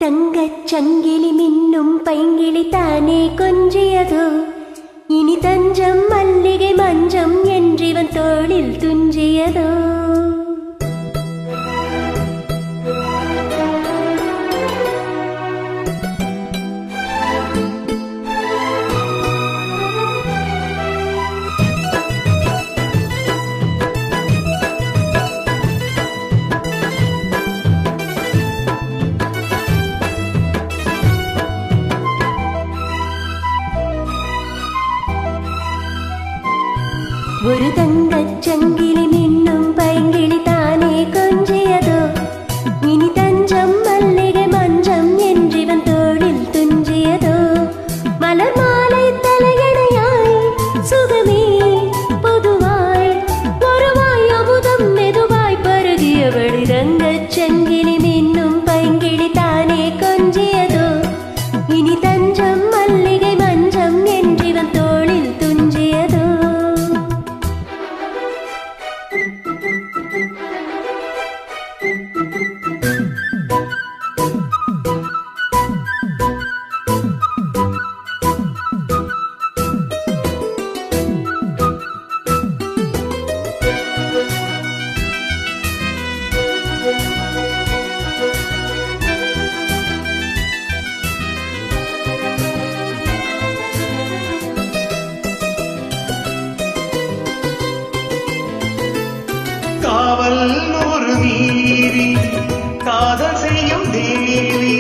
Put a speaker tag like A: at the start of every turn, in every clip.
A: தங்கச் சங்கிலி மின்னும் பைங்கிளி தானே கொஞ்சியதோ, இனி தஞ்சம் மல்லிகை மஞ்சம் என்றிவன் தோளில் துஞ்சியதோ. ஒரு தங்கச் சங்கிலி மின்னும் பைங்கிளி தானே கொஞ்சியதோ, இனி தஞ்சம் மல்லிகை மஞ்சம் என்றிவன் தோளில் துஞ்சியதோ. மலர் மாலை தலையணையாய் சுகமே பொதுவாய் ஒருவாய் அமுதம் மெதுவாய் பருகியபடி தங்கச் சங்கிலி மின்னும் பைங்கிளி தானே கொஞ்சியதோ, இனி தஞ்சம் மல்லிகை மஞ்சம் என்றிவன் தோளில் துஞ்சியதோ.
B: காவல் நூறு மீறி காதல் செய்யும் தேவி,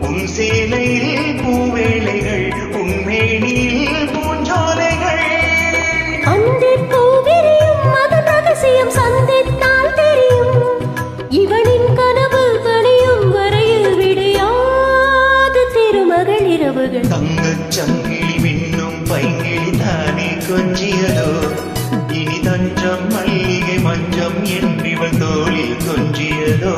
B: உன் சேலையில் பூவேளைகள் உன்மேனியில் பூஞ்சோலைகள்.
A: அந்த பூவிரியும் அதன் ரகசியம் சந்தித்தால் தெரியும், இவனின் கனவு பணியும் வரையில் விடையாது திருமகள் இரவுகள்.
B: தங்கச் சங்கிலி மின்னும் பைங்கிளி தானே கொஞ்சியதோ, இனி தஞ்சம் மல்லிகை மஞ்சம் என்றிவள் தோளில் கொஞ்சியதோ.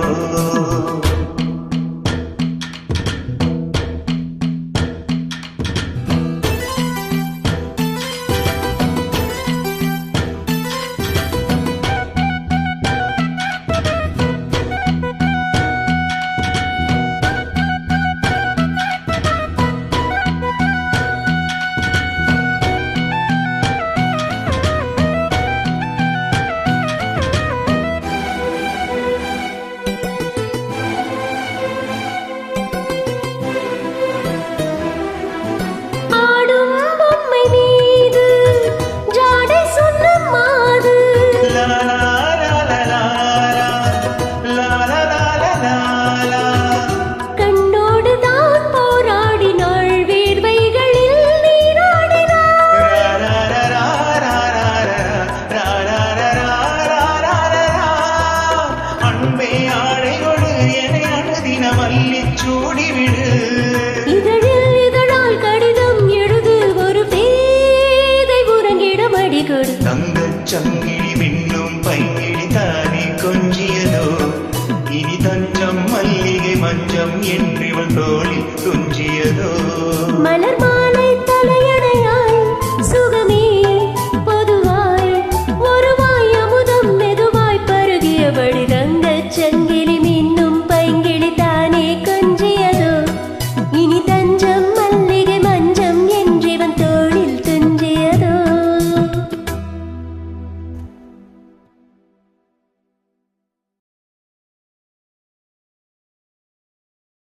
B: தங்கச் சங்கிலி மின்னும் பைங்கிளி தானே கொஞ்சியதோ, இனி தஞ்சம் மல்லிகை மஞ்சம் என்றிவள் தோளில் துஞ்சியதோ.
A: மலர்